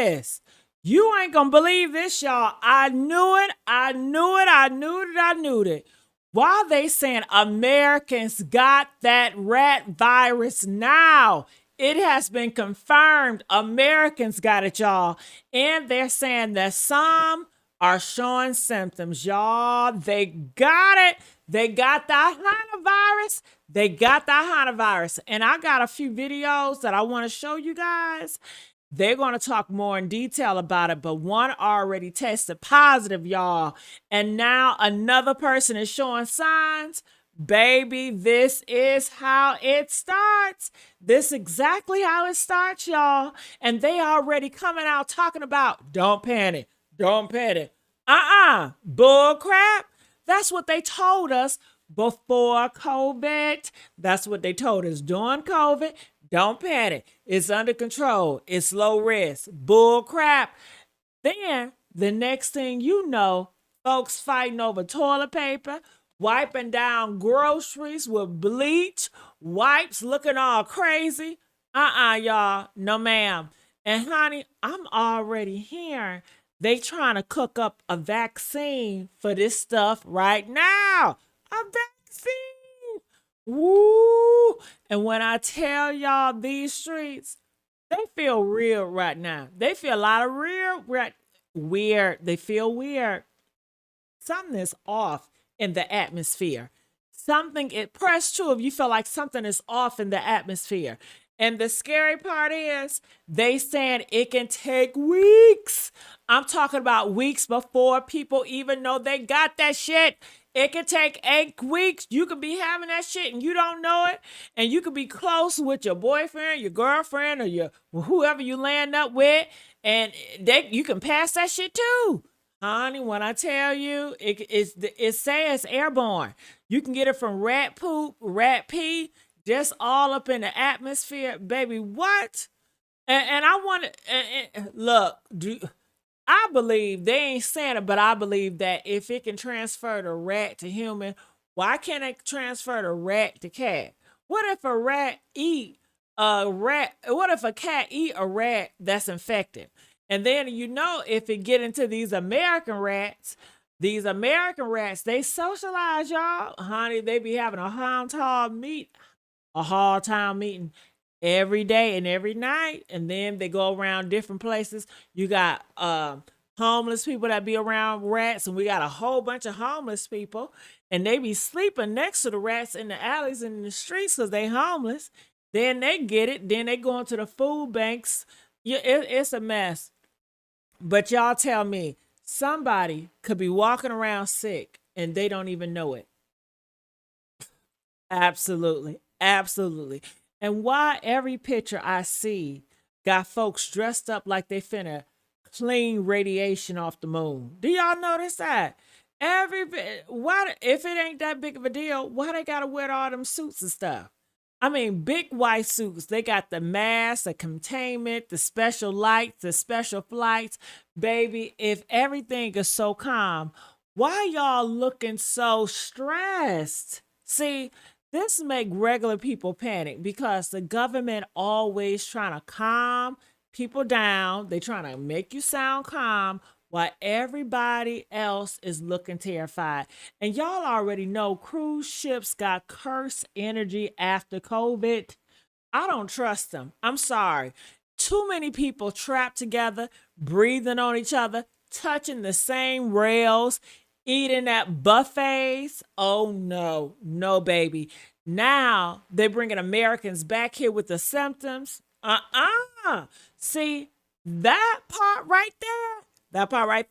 this. You ain't gonna believe this, y'all. I knew it. I knew it. I knew it. I knew it. Why they saying Americans got that rat virus now? It has been confirmed Americans got it, y'all. And they're saying that some are showing symptoms, y'all. They got it. They got the Hantavirus. They got the Hantavirus. And I got a few videos that I want to show you guys. They're going to talk more in detail about it, but one already tested positive, y'all. And now another person is showing signs. Baby, this is how it starts. This is exactly how it starts, y'all. And they already coming out talking about, don't panic, don't panic. Bull crap. That's what they told us before COVID. That's what they told us during COVID. Don't panic. It's under control. It's low risk. Bull crap. Then the next thing you know, folks fighting over toilet paper, wiping down groceries with bleach, wipes looking all crazy. Y'all. No, ma'am. And honey, I'm already hearing they trying to cook up a vaccine for this stuff right now. A vaccine. Woo! And when I tell y'all these streets, they feel real right now. They feel a lot of weird. They feel weird. Something is off in the atmosphere. Press 2 if you feel like something is off in the atmosphere. And the scary part is they saying it can take weeks. I'm talking about weeks before people even know they got that shit. It can take 8 weeks. You could be having that shit and you don't know it. And you could be close with your boyfriend, your girlfriend, or whoever you land up with. And you can pass that shit too. Honey, when I tell you, it says airborne. You can get it from rat poop, rat pee, just all up in the atmosphere. Baby, what? And I want to, look, I believe, they ain't saying it, but I believe that if it can transfer the rat to human, why can't it transfer the rat to cat? What if a rat eat a rat? What if a cat eat a rat that's infected? And then, if it get into these American rats, they socialize, y'all. Honey, they be having a hall town meeting every day and every night, and then they go around different places. You got homeless people that be around rats, and we got a whole bunch of homeless people, and they be sleeping next to the rats in the alleys and in the streets because they homeless. Then they get it. Then they go into the food banks. It's a mess. But y'all tell me, somebody could be walking around sick and they don't even know it. Absolutely. Absolutely. And why every picture I see got folks dressed up like they finna clean radiation off the moon? Do y'all notice that? Why, if it ain't that big of a deal, why they gotta wear all them suits and stuff? I mean, big white suits. They got the mask, the containment, the special lights, the special flights. Baby, if everything is so calm, why y'all looking so stressed? See, this make regular people panic because the government always trying to calm people down. They trying to make you sound calm while everybody else is looking terrified. And y'all already know cruise ships got cursed energy after COVID. I don't trust them. I'm sorry. Too many people trapped together, breathing on each other, touching the same rails, eating at buffets. Oh no, no, baby. Now they're bringing Americans back here with the symptoms. See, that part right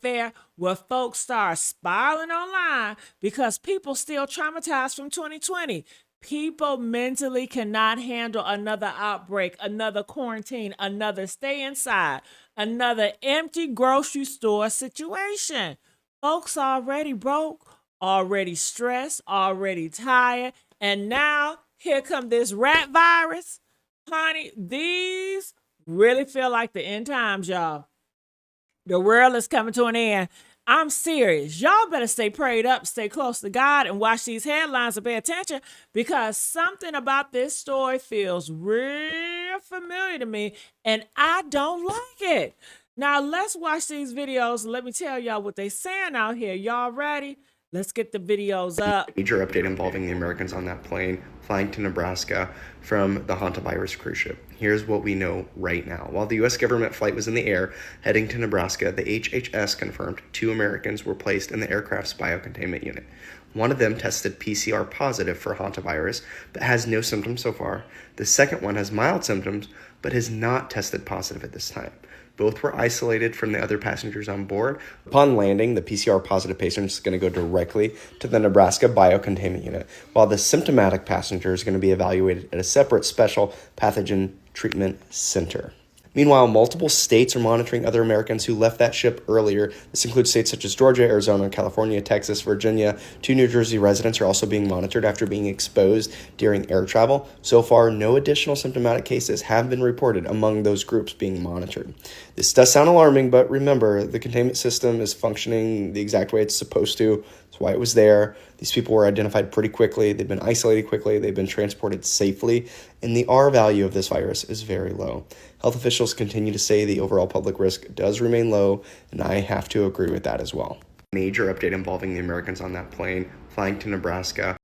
there, where folks start spiraling online because people still traumatized from 2020. People mentally cannot handle another outbreak, another quarantine, another stay inside, another empty grocery store situation. Folks already broke, already stressed, already tired, and now here come this rat virus. Honey, these really feel like the end times, y'all. The world is coming to an end. I'm serious. Y'all better stay prayed up, stay close to God, and watch these headlines and pay attention because something about this story feels real familiar to me, and I don't like it. Now let's watch these videos and let me tell y'all what they saying out here. Y'all ready? Let's get the videos up. Major update involving the Americans on that plane flying to Nebraska from the Hantavirus cruise ship. Here's what we know right now. While the U.S. government flight was in the air heading to Nebraska, the HHS confirmed 2 Americans were placed in the aircraft's biocontainment unit. One of them tested PCR positive for Hantavirus, but has no symptoms so far. The second one has mild symptoms, but has not tested positive at this time. Both were isolated from the other passengers on board. Upon landing, the PCR positive patient is going to go directly to the Nebraska biocontainment unit, while the symptomatic passenger is going to be evaluated at a separate special pathogen treatment center. Meanwhile, multiple states are monitoring other Americans who left that ship earlier. This includes states such as Georgia, Arizona, California, Texas, Virginia. 2 New Jersey residents are also being monitored after being exposed during air travel. So far, no additional symptomatic cases have been reported among those groups being monitored. This does sound alarming, but remember, the containment system is functioning the exact way it's supposed to. That's why it was there. These people were identified pretty quickly. They've been isolated quickly. They've been transported safely. And the R value of this virus is very low. Health officials continue to say the overall public risk does remain low, and I have to agree with that as well. Major update involving the Americans on that plane flying to Nebraska.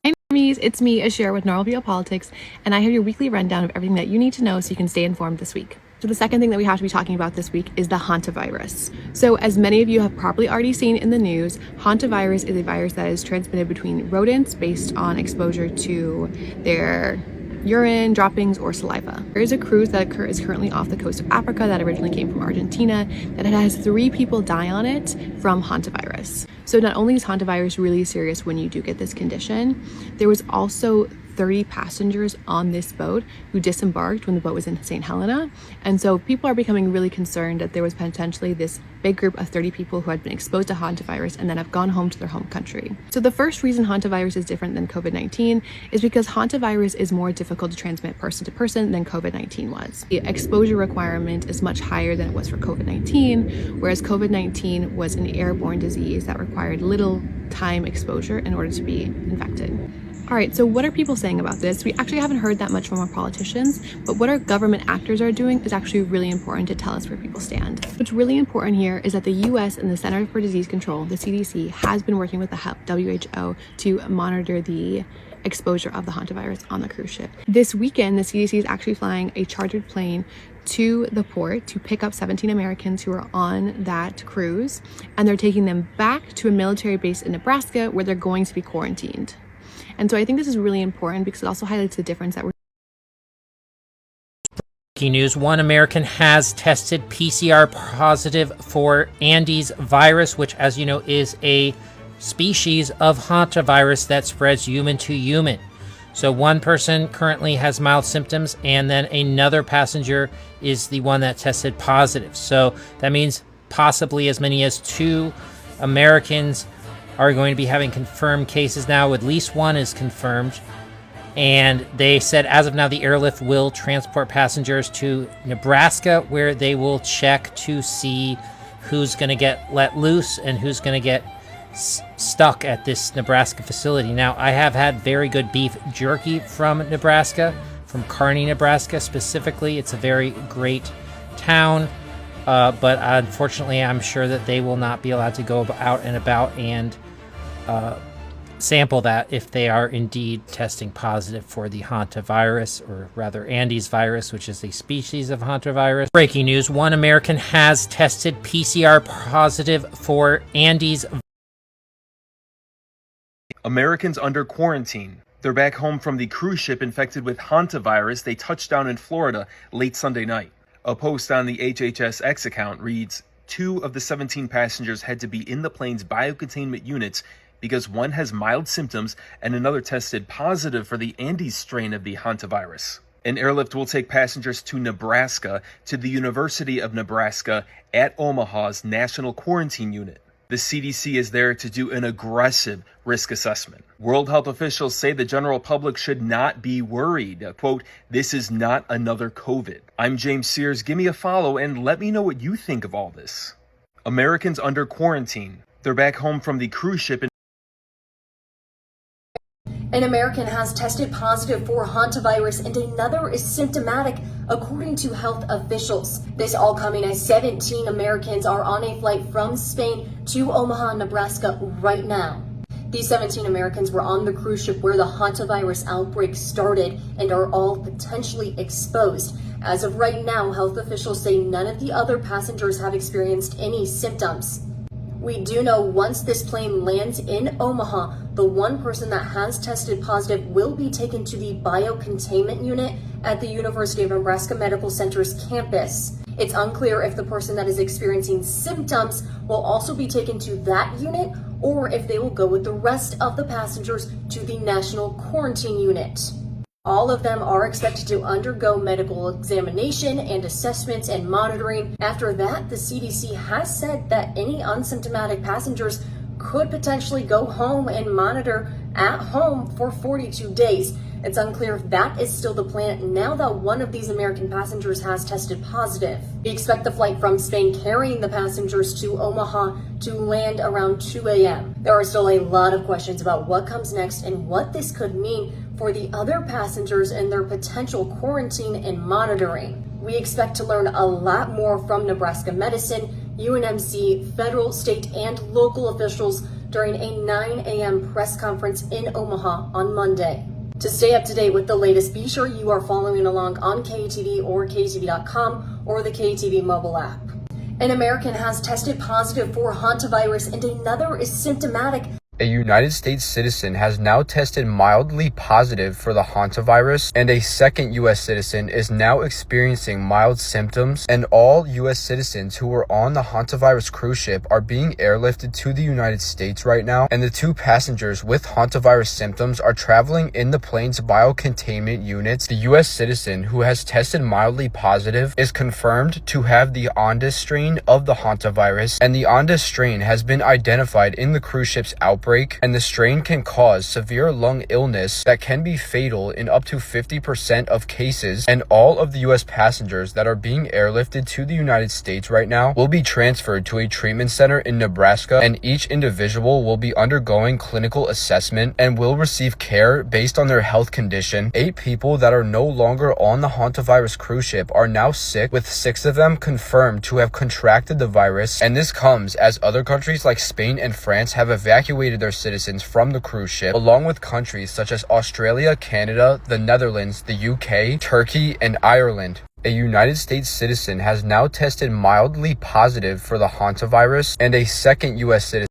Hi, normies. It's me, Ashir with Normal Politics, and I have your weekly rundown of everything that you need to know so you can stay informed this week. So the second thing that we have to be talking about this week is the Hantavirus. So as many of you have probably already seen in the news, Hantavirus is a virus that is transmitted between rodents based on exposure to their urine, droppings, or saliva. There is a cruise that is currently off the coast of Africa that originally came from Argentina that has 3 people die on it from Hantavirus. So not only is Hantavirus really serious when you do get this condition, there was also 30 passengers on this boat who disembarked when the boat was in St. Helena. And so people are becoming really concerned that there was potentially this big group of 30 people who had been exposed to Hantavirus and then have gone home to their home country. So the first reason Hantavirus is different than COVID-19 is because Hantavirus is more difficult to transmit person to person than COVID-19 was. The exposure requirement is much higher than it was for COVID-19, whereas COVID-19 was an airborne disease that required little time exposure in order to be infected. All right, so what are people saying about this? We actually haven't heard that much from our politicians, but what our government actors are doing is actually really important to tell us where people stand. What's really important here is that the US and the Center for Disease Control, the CDC, has been working with the WHO to monitor the exposure of the Hantavirus on the cruise ship. This weekend, the CDC is actually flying a chartered plane to the port to pick up 17 Americans who are on that cruise, and they're taking them back to a military base in Nebraska where they're going to be quarantined. And so I think this is really important because it also highlights the difference that we're. Breaking news, 1 American has tested PCR positive for Andes virus, which, as you know, is a species of hantavirus that spreads human to human. So 1 person currently has mild symptoms, and then another passenger is the one that tested positive. So that means possibly as many as 2 Americans are going to be having confirmed cases now. At least 1 is confirmed. And they said as of now, the airlift will transport passengers to Nebraska, where they will check to see who's going to get let loose and who's going to get stuck at this Nebraska facility. Now, I have had very good beef jerky from Nebraska, from Kearney, Nebraska specifically. It's a very great town. But unfortunately, I'm sure that they will not be allowed to go out and about and sample that if they are indeed testing positive for the Hantavirus, or rather Andes virus, which is a species of Hantavirus. Breaking news, 1 American has tested PCR positive for Andes. Americans under quarantine. They're back home from the cruise ship infected with Hantavirus. They touched down in Florida late Sunday night. A post on the HHS X account reads, 2 of the 17 passengers had to be in the plane's biocontainment units because 1 has mild symptoms and another tested positive for the Andes strain of the Hantavirus. An airlift will take passengers to Nebraska, to the University of Nebraska at Omaha's National Quarantine Unit. The CDC is there to do an aggressive risk assessment. World health officials say the general public should not be worried. Quote, "This is not another COVID." I'm James Sears. Give me a follow and let me know what you think of all this. Americans under quarantine. They're back home from the cruise ship. An American has tested positive for hantavirus and another is symptomatic, according to health officials. This all coming as 17 Americans are on a flight from Spain to Omaha, Nebraska right now. These 17 Americans were on the cruise ship where the hantavirus outbreak started and are all potentially exposed. As of right now, health officials say none of the other passengers have experienced any symptoms. We do know once this plane lands in Omaha, the one person that has tested positive will be taken to the biocontainment unit at the University of Nebraska Medical Center's campus. It's unclear if the person that is experiencing symptoms will also be taken to that unit or if they will go with the rest of the passengers to the national quarantine unit. All of them are expected to undergo medical examination and assessments and monitoring. After that, the CDC has said that any asymptomatic passengers could potentially go home and monitor at home for 42 days. It's unclear if that is still the plan now that one of these American passengers has tested positive. We expect the flight from Spain carrying the passengers to Omaha to land around 2 a.m. There are still a lot of questions about what comes next and what this could mean for the other passengers and their potential quarantine and monitoring. We expect to learn a lot more from Nebraska Medicine, UNMC, federal, state, and local officials during a 9 a.m. press conference in Omaha on Monday. To stay up to date with the latest, be sure you are following along on KATV or KATV.com or the KATV mobile app. An American has tested positive for hantavirus and another is symptomatic. A United States citizen has now tested mildly positive for the hantavirus, and a second U.S. citizen is now experiencing mild symptoms, and all U.S. citizens who were on the hantavirus cruise ship are being airlifted to the United States right now, and the two passengers with hantavirus symptoms are traveling in the plane's biocontainment units. The U.S. citizen who has tested mildly positive is confirmed to have the Hondius strain of the hantavirus, and the Hondius strain has been identified in the cruise ship's outbreak, and the strain can cause severe lung illness that can be fatal in up to 50% of cases, and all of the U.S. passengers that are being airlifted to the United States right now will be transferred to a treatment center in Nebraska, and each individual will be undergoing clinical assessment and will receive care based on their health condition. 8 people that are no longer on the hantavirus cruise ship are now sick, with 6 of them confirmed to have contracted the virus, and this comes as other countries like Spain and France have evacuated their citizens from the cruise ship, along with countries such as Australia, Canada, the Netherlands, the UK, Turkey, and Ireland. A United States citizen has now tested mildly positive for the hantavirus, and a second U.S. citizen.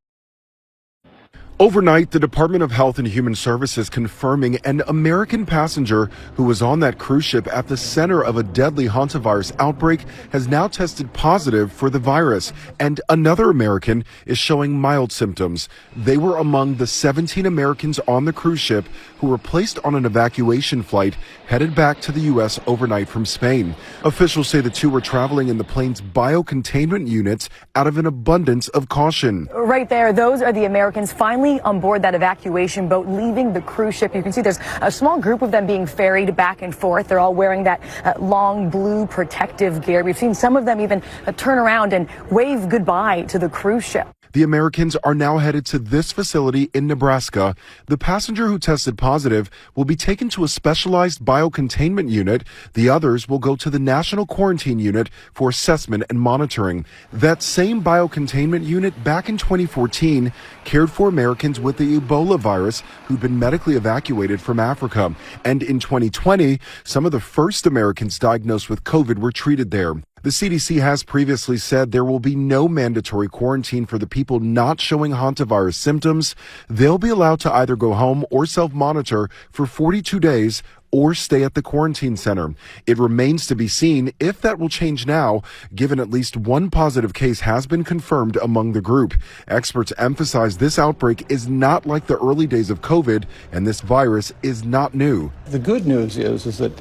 Overnight, the Department of Health and Human Services confirming an American passenger who was on that cruise ship at the center of a deadly hantavirus outbreak has now tested positive for the virus, and another American is showing mild symptoms. They were among the 17 Americans on the cruise ship who were placed on an evacuation flight headed back to the U.S. overnight from Spain. Officials say the two were traveling in the plane's biocontainment units out of an abundance of caution. Right there, those are the Americans finally on board that evacuation boat leaving the cruise ship. You can see there's a small group of them being ferried back and forth. They're all wearing that long blue protective gear. We've seen some of them even turn around and wave goodbye to the cruise ship. The Americans are now headed to this facility in Nebraska. The passenger who tested positive will be taken to a specialized biocontainment unit. The others will go to the National Quarantine Unit for assessment and monitoring. That same biocontainment unit back in 2014 cared for Americans with the Ebola virus who'd been medically evacuated from Africa. And in 2020, some of the first Americans diagnosed with COVID were treated there. The CDC has previously said there will be no mandatory quarantine for the people not showing hantavirus symptoms. They'll be allowed to either go home or self-monitor for 42 days or stay at the quarantine center. It remains to be seen if that will change now, given at least one positive case has been confirmed among the group. Experts emphasize this outbreak is not like the early days of COVID, and this virus is not new. The good news is that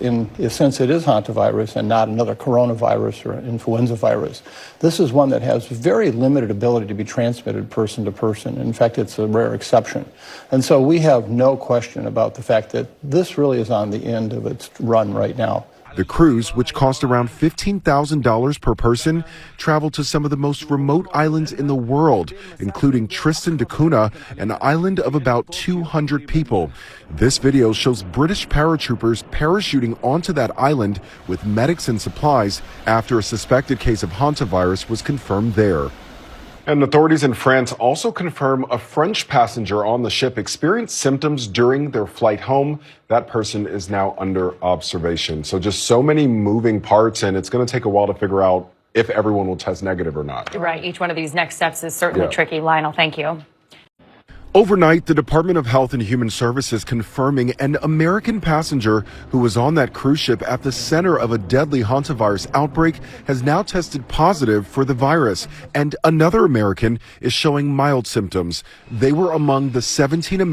since it is hantavirus and not another coronavirus or influenza virus, this is one that has very limited ability to be transmitted person to person. In fact, it's a rare exception. And so we have no question about the fact that this really is on the end of its run right now. The cruise, which cost around $15,000 per person, traveled to some of the most remote islands in the world, including Tristan da Cunha, an island of about 200 people. This video shows British paratroopers parachuting onto that island with medics and supplies after a suspected case of Hantavirus was confirmed there. And authorities in France also confirm a French passenger on the ship experienced symptoms during their flight home. That person is now under observation. So just so many moving parts, and it's going to take a while to figure out if everyone will test negative or not. Right. Each one of these next steps is certainly tricky. Lionel, thank you. Overnight, the Department of Health and Human Services confirming an American passenger who was on that cruise ship at the center of a deadly hantavirus outbreak has now tested positive for the virus, and another American is showing mild symptoms. They were among the 17 Americans